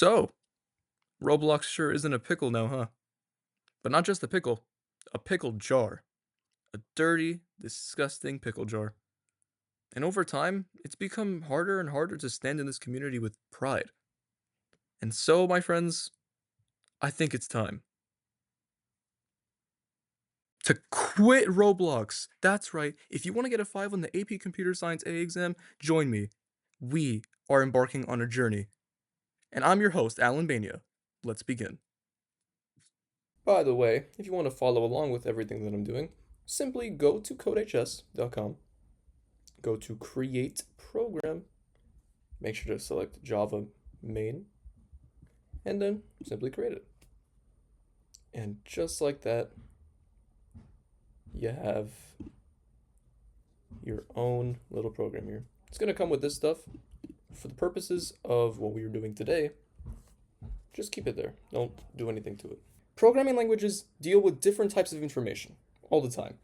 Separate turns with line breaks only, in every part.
So, Roblox sure isn't a pickle now, huh? But not just a pickle jar. A dirty, disgusting pickle jar. And over time, it's become harder and harder to stand in this community with pride. And so, my friends, I think it's time to quit Roblox. That's right. If you want to get a 5 on the AP Computer Science A exam, join me. We are embarking on a journey. And I'm your host, Alan Bania. Let's begin. By the way, if you want to follow along with everything that I'm doing, simply go to codehs.com, go to create program, make sure to select Java main, and then simply create it. And just like that, you have your own little program here. It's going to come with this stuff. For the purposes of what we are doing today, just keep it there. Don't do anything to it. Programming languages deal with different types of information all the time.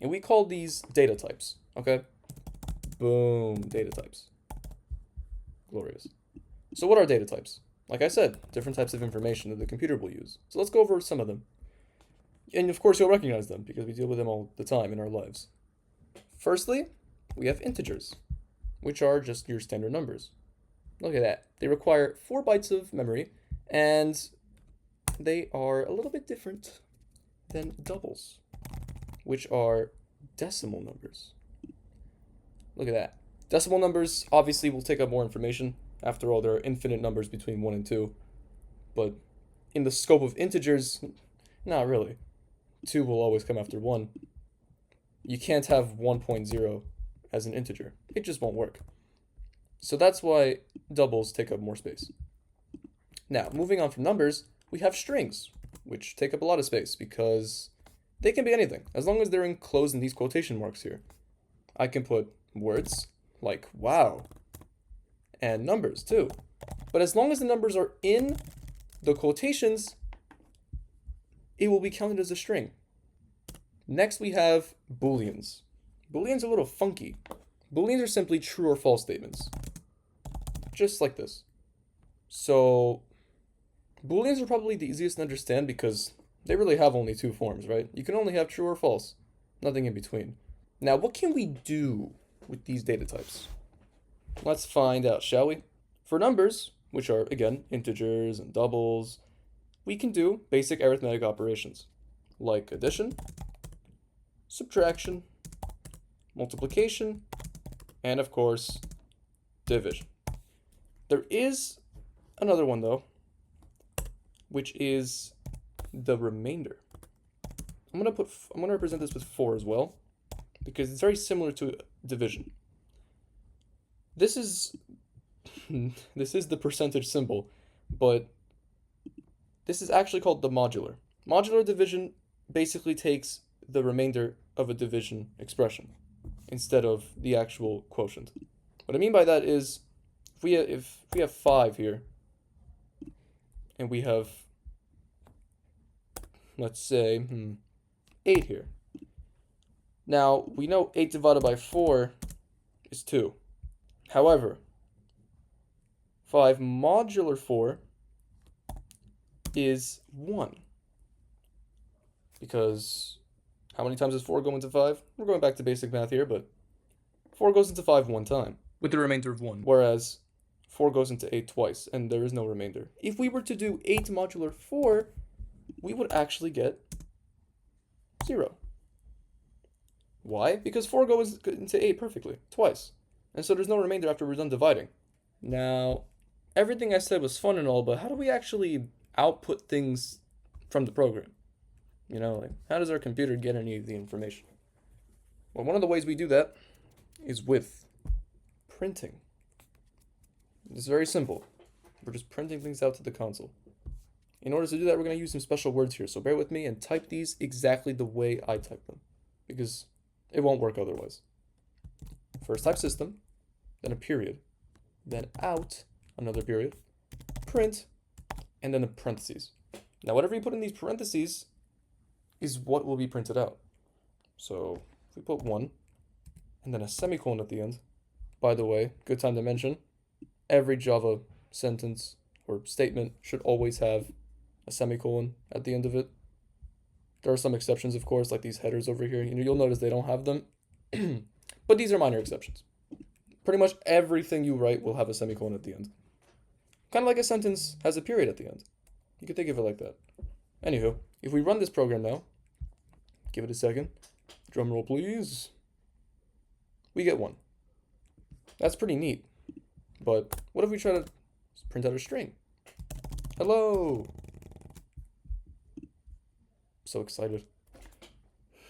And we call these data types, okay? Boom, data types. Glorious. So what are data types? Like I said, different types of information that the computer will use. So let's go over some of them. And of course you'll recognize them because we deal with them all the time in our lives. Firstly, we have integers, which are just your standard numbers. Look at that. They require 4 bytes of memory, and they are a little bit different than doubles, which are decimal numbers. Look at that. Decimal numbers obviously will take up more information. After all, there are infinite numbers between 1 and 2. But in the scope of integers, not really. 2 will always come after 1. You can't have 1.0 as an integer. It just won't work. So that's why doubles take up more space. Now, moving on from numbers, we have strings, which take up a lot of space because they can be anything, as long as they're enclosed in these quotation marks here. I can put words like wow, and numbers too. But as long as the numbers are in the quotations, it will be counted as a string. Next we have booleans. Booleans are a little funky. Booleans are simply true or false statements. Just like this. So, booleans are probably the easiest to understand because they really have only 2 forms, right? You can only have true or false, nothing in between. Now, what can we do with these data types? Let's find out, shall we? For numbers, which are, again, integers and doubles, we can do basic arithmetic operations, like addition, subtraction, multiplication, and of course, division. There is another one though, which is the remainder. I'm gonna represent this with 4 as well, because it's very similar to division. This is the percentage symbol, but this is actually called the modular. Modular division basically takes the remainder of a division expression instead of the actual quotient. What I mean by that is if we have 5 here and we have, let's say 8 here. Now, we know 8 divided by 4 is 2. However, 5 modular 4 is 1. Because how many times does 4 go into 5? We're going back to basic math here, but 4 goes into 5 one time, with the remainder of 1. Whereas 4 goes into 8 twice, and there is no remainder. If we were to do 8 modular 4, we would actually get 0. Why? Because 4 goes into 8 perfectly, twice. And so there's no remainder after we're done dividing. Now, everything I said was fun and all, but how do we actually output things from the program? You know, like, how does our computer get any of the information? Well, one of the ways we do that is with printing. It's very simple. We're just printing things out to the console. In order to do that, we're going to use some special words here, so bear with me and type these exactly the way I type them, because it won't work otherwise. First type system, then a period, then out, another period, print, and then a parentheses. Now, whatever you put in these parentheses is what will be printed out. So, if we put 1, and then a semicolon at the end, by the way, good time to mention, every Java sentence or statement should always have a semicolon at the end of it. There are some exceptions, of course, like these headers over here. You'll notice they don't have them, but these are minor exceptions. Pretty much everything you write will have a semicolon at the end. Kind of like a sentence has a period at the end. You could think of it like that. Anywho, if we run this program now, give it a second. Drum roll, please. We get 1. That's pretty neat. But what if we try to print out a string? Hello. So excited.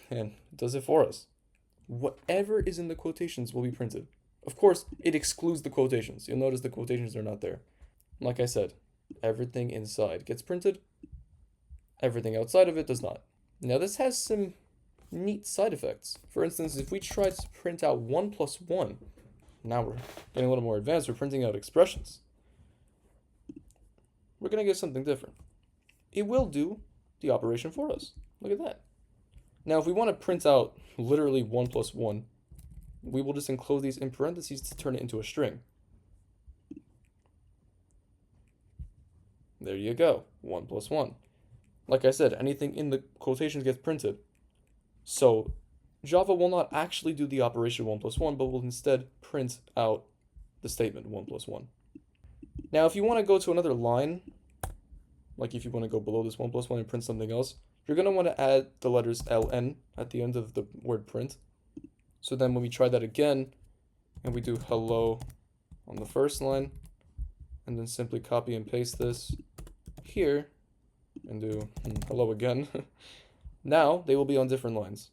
And it does it for us. Whatever is in the quotations will be printed. Of course, it excludes the quotations. You'll notice the quotations are not there. Like I said, everything inside gets printed. Everything outside of it does not. Now this has some neat side effects. For instance, if we try to print out 1 plus 1, now we're getting a little more advanced, we're printing out expressions. We're going to get something different. It will do the operation for us. Look at that. Now if we want to print out literally 1 plus 1, we will just enclose these in parentheses to turn it into a string. There you go, 1 plus 1. Like I said, anything in the quotations gets printed. So Java will not actually do the operation 1 plus 1, but will instead print out the statement 1 plus 1. Now if you want to go to another line, like if you want to go below this 1 plus 1 and print something else, you're going to want to add the letters ln at the end of the word print. So then when we try that again, and we do hello on the first line, and then simply copy and paste this here, and do hello again, now they will be on different lines.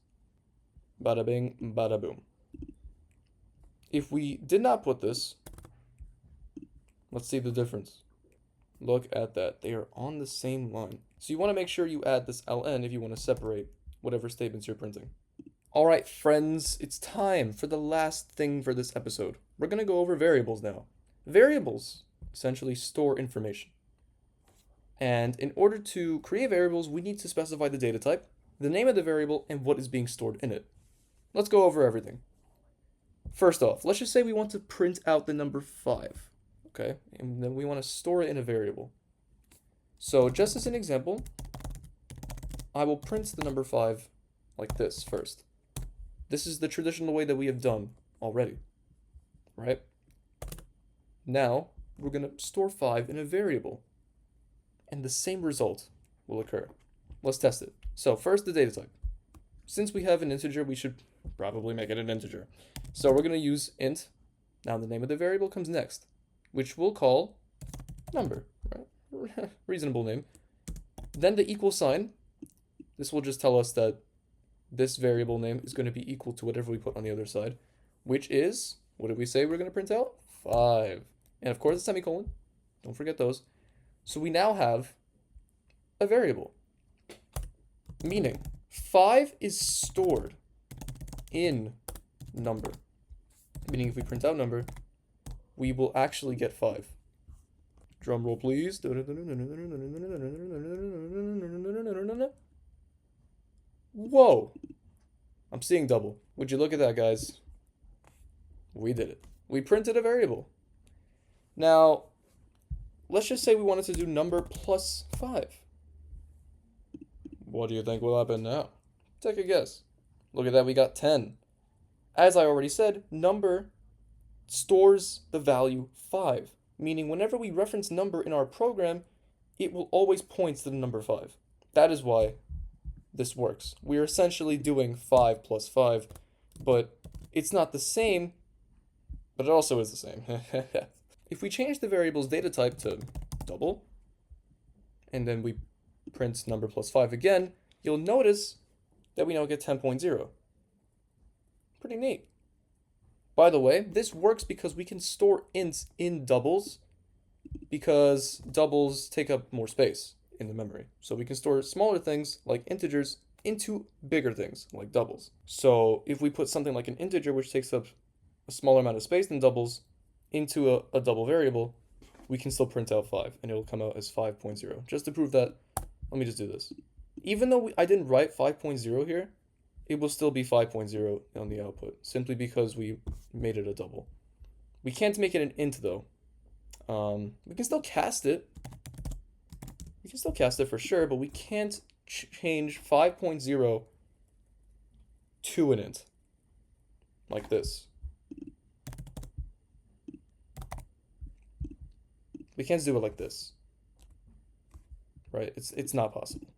Bada bing, bada boom. If we did not put this, let's see the difference. Look at that. They are on the same line. So you want to make sure you add this ln if you want to separate whatever statements you're printing. All right, friends, it's time for the last thing for this episode. We're going to go over variables now. Variables essentially store information. And in order to create variables, we need to specify the data type, the name of the variable, and what is being stored in it. Let's go over everything. First off, let's just say we want to print out the number 5, okay? And then we want to store it in a variable. So just as an example, I will print the number 5 like this first. This is the traditional way that we have done already, right? Now, we're going to store 5 in a variable, and the same result will occur. Let's test it. So first, the data type. Since we have an integer, we should probably make it an integer. So we're going to use int. Now the name of the variable comes next, which we'll call number, right? Reasonable name. Then the equal sign. This will just tell us that this variable name is going to be equal to whatever we put on the other side, which is, what did we say we're going to print out? 5. And of course, a semicolon. Don't forget those. So we now have a variable, meaning 5 is stored in number. Meaning if we print out number, we will actually get 5. Drum roll, please. Whoa! I'm seeing double. Would you look at that, guys? We did it. We printed a variable. Now, let's just say we wanted to do number plus 5. What do you think will happen now? Take a guess. Look at that, we got 10. As I already said, number stores the value 5, meaning whenever we reference number in our program, it will always point to the number 5. That is why this works. We are essentially doing 5 plus 5, but it's not the same, but it also is the same. If we change the variable's data type to double, and then we print number plus 5 again, you'll notice that we now get 10.0. Pretty neat. By the way, this works because we can store ints in doubles, because doubles take up more space in the memory. So we can store smaller things like integers into bigger things like doubles. So if we put something like an integer which takes up a smaller amount of space than doubles into a double variable, we can still print out 5 and it'll come out as 5.0. Just to prove that, let me just do this. Even though I didn't write 5.0 here, it will still be 5.0 on the output, simply because we made it a double. We can't make it an int though. We can still cast it, We can still cast it for sure, but we can't change 5.0 to an int like this. We can't do it like this, right? It's not possible.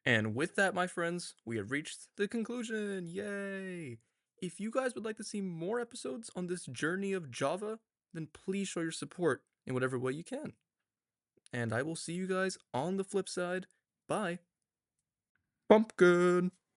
And with that, my friends, we have reached the conclusion. Yay! If you guys would like to see more episodes on this journey of Java, then please show your support in whatever way you can. And I will see you guys on the flip side. Bye. Pumpkin!